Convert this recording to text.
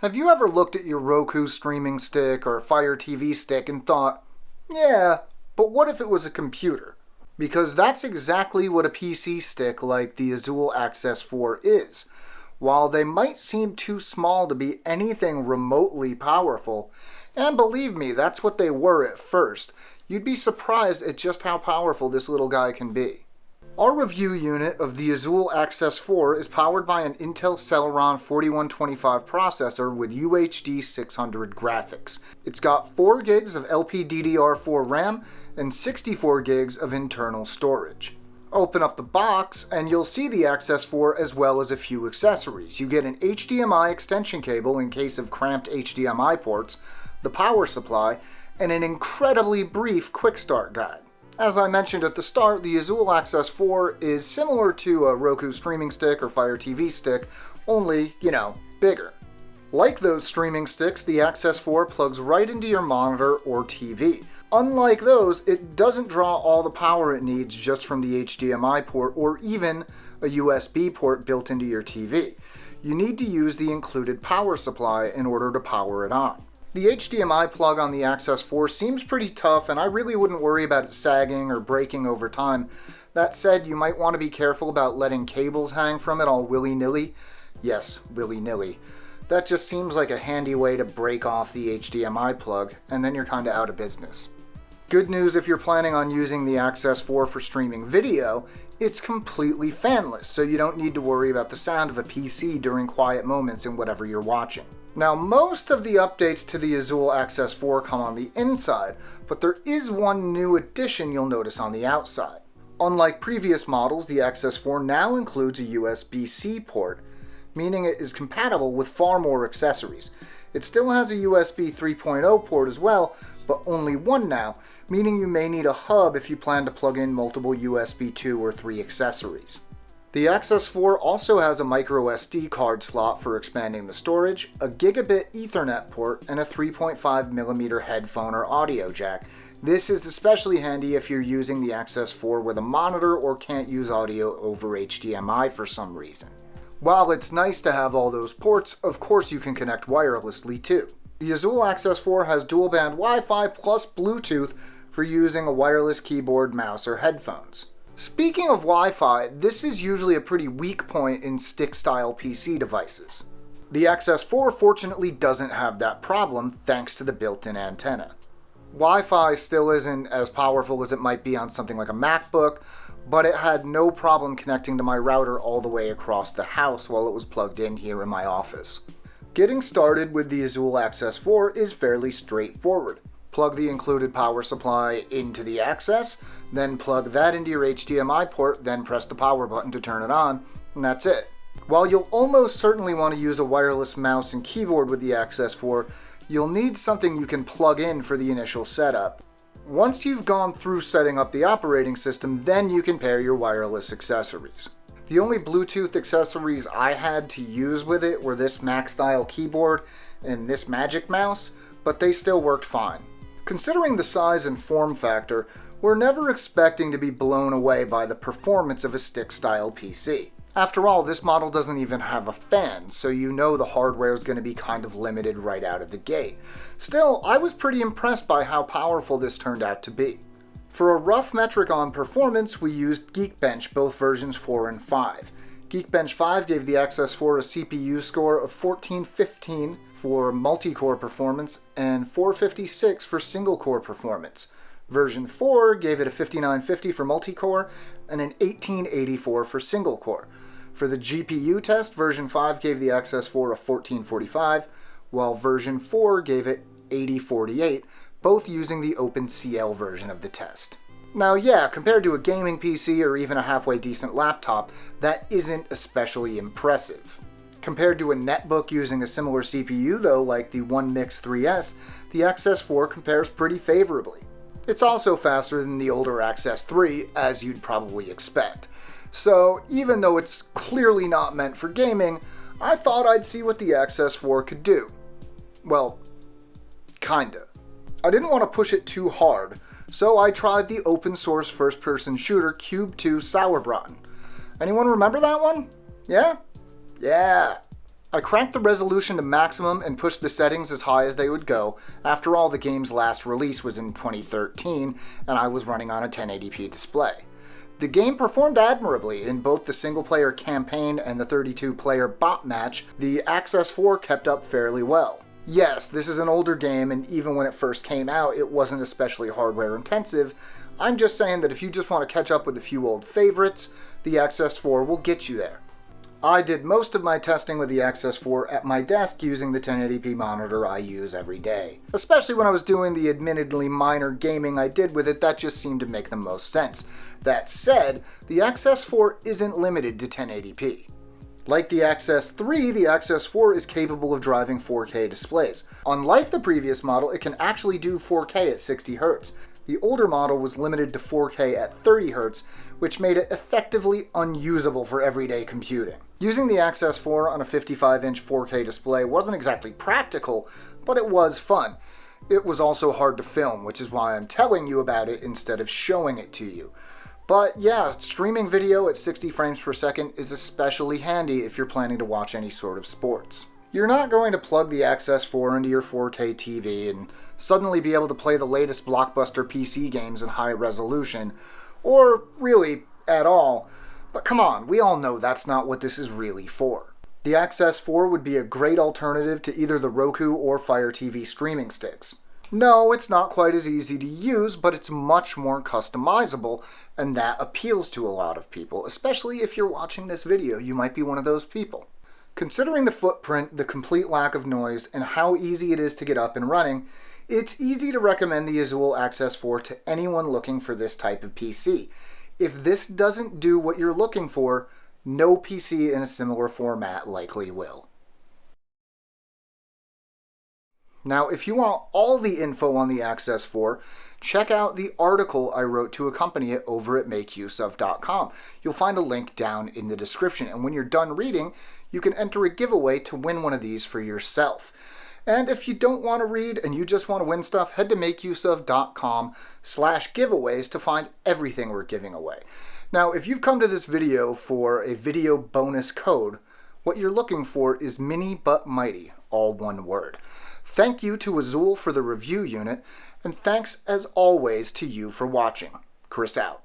Have you ever looked at your Roku streaming stick or Fire TV stick and thought, yeah, but what if it was a computer? Because that's exactly what a PC stick like the Azulle Access 4 is. While they might seem too small to be anything remotely powerful, and believe me, that's what they were at first, you'd be surprised at just how powerful this little guy can be. Our review unit of the Azulle Access 4 is powered by an Intel Celeron 4125 processor with UHD 600 graphics. It's got 4 gigs of LPDDR4 RAM and 64 gigs of internal storage. Open up the box and you'll see the Access 4 as well as a few accessories. You get an HDMI extension cable in case of cramped HDMI ports, the power supply, and an incredibly brief quick start guide. As I mentioned at the start, the Azulle Access 4 is similar to a Roku streaming stick or Fire TV stick, only, bigger. Like those streaming sticks, the Access 4 plugs right into your monitor or TV. Unlike those, it doesn't draw all the power it needs just from the HDMI port or even a USB port built into your TV. You need to use the included power supply in order to power it on. The HDMI plug on the Access 4 seems pretty tough, and I really wouldn't worry about it sagging or breaking over time. That said, you might want to be careful about letting cables hang from it all willy-nilly. Yes, willy-nilly. That just seems like a handy way to break off the HDMI plug, and then you're kinda out of business. Good news if you're planning on using the Access 4 for streaming video, it's completely fanless, so you don't need to worry about the sound of a PC during quiet moments in whatever you're watching. Now, most of the updates to the Azulle Access 4 come on the inside, but there is one new addition you'll notice on the outside. Unlike previous models, the Access 4 now includes a USB-C port, meaning it is compatible with far more accessories. It still has a USB 3.0 port as well, but only one now, meaning you may need a hub if you plan to plug in multiple USB 2 or 3 accessories. The Access 4 also has a micro SD card slot for expanding the storage, a gigabit Ethernet port, and a 3.5mm headphone or audio jack. This is especially handy if you're using the Access 4 with a monitor or can't use audio over HDMI for some reason. While it's nice to have all those ports, of course you can connect wirelessly too. The Azulle Access 4 has dual-band Wi-Fi plus Bluetooth for using a wireless keyboard, mouse, or headphones. Speaking of Wi-Fi, this is usually a pretty weak point in stick-style PC devices. The Access 4 fortunately doesn't have that problem thanks to the built-in antenna. Wi-Fi still isn't as powerful as it might be on something like a MacBook, but it had no problem connecting to my router all the way across the house while it was plugged in here in my office. Getting started with the Azulle Access 4 is fairly straightforward. Plug the included power supply into the Access, then plug that into your HDMI port, then press the power button to turn it on, and that's it. While you'll almost certainly want to use a wireless mouse and keyboard with the Access 4, you'll need something you can plug in for the initial setup. Once you've gone through setting up the operating system, then you can pair your wireless accessories. The only Bluetooth accessories I had to use with it were this Mac-style keyboard and this Magic Mouse, but they still worked fine. Considering the size and form factor, we're never expecting to be blown away by the performance of a stick-style PC. After all, this model doesn't even have a fan, so you know the hardware is going to be kind of limited right out of the gate. Still, I was pretty impressed by how powerful this turned out to be. For a rough metric on performance, we used Geekbench, both versions 4 and 5. Geekbench 5 gave the Access 4 a CPU score of 1415 for multi-core performance and 456 for single-core performance. Version 4 gave it a 5950 for multi-core and an 1884 for single-core. For the GPU test, version 5 gave the Access 4 a 1445, while version 4 gave it 8048, both using the OpenCL version of the test. Now yeah, compared to a gaming PC or even a halfway decent laptop, that isn't especially impressive. Compared to a netbook using a similar CPU though, like the One Mix 3S, the Access 4 compares pretty favorably. It's also faster than the older Access 3, as you'd probably expect. So even though it's clearly not meant for gaming, I thought I'd see what the Access 4 could do. Well, kinda. I didn't want to push it too hard, so I tried the open source first-person shooter Cube 2 Sauerbraten. Anyone remember that one? Yeah? Yeah. I cranked the resolution to maximum and pushed the settings as high as they would go. After all, the game's last release was in 2013, and I was running on a 1080p display. The game performed admirably in both the single-player campaign and the 32-player bot match. The Access 4 kept up fairly well. Yes, this is an older game, and even when it first came out, it wasn't especially hardware intensive. I'm just saying that if you just want to catch up with a few old favorites, the Access 4 will get you there. I did most of my testing with the Access 4 at my desk using the 1080p monitor I use every day. Especially when I was doing the admittedly minor gaming I did with it, that just seemed to make the most sense. That said, the Access 4 isn't limited to 1080p. Like the Access 3, the Access 4 is capable of driving 4K displays. Unlike the previous model, it can actually do 4K at 60 Hz. The older model was limited to 4K at 30 Hz, which made it effectively unusable for everyday computing. Using the Access 4 on a 55-inch 4K display wasn't exactly practical, but it was fun. It was also hard to film, which is why I'm telling you about it instead of showing it to you. But yeah, streaming video at 60 frames per second is especially handy if you're planning to watch any sort of sports. You're not going to plug the Access 4 into your 4K TV and suddenly be able to play the latest blockbuster PC games in high resolution, or really at all. But come on, we all know that's not what this is really for. The Access 4 would be a great alternative to either the Roku or Fire TV streaming sticks. No, it's not quite as easy to use, but it's much more customizable, and that appeals to a lot of people, especially if you're watching this video. You might be one of those people. Considering the footprint, the complete lack of noise, and how easy it is to get up and running, it's easy to recommend the Azulle Access 4 to anyone looking for this type of PC. If this doesn't do what you're looking for, no PC in a similar format likely will. Now, if you want all the info on the Access 4, check out the article I wrote to accompany it over at makeuseof.com. You'll find a link down in the description, and when you're done reading, you can enter a giveaway to win one of these for yourself. And if you don't want to read and you just want to win stuff, head to makeuseof.com/giveaways to find everything we're giving away. Now, if you've come to this video for a video bonus code, what you're looking for is Mini But Mighty, all one word. Thank you to Azulle for the review unit, and thanks as always to you for watching. Chris out.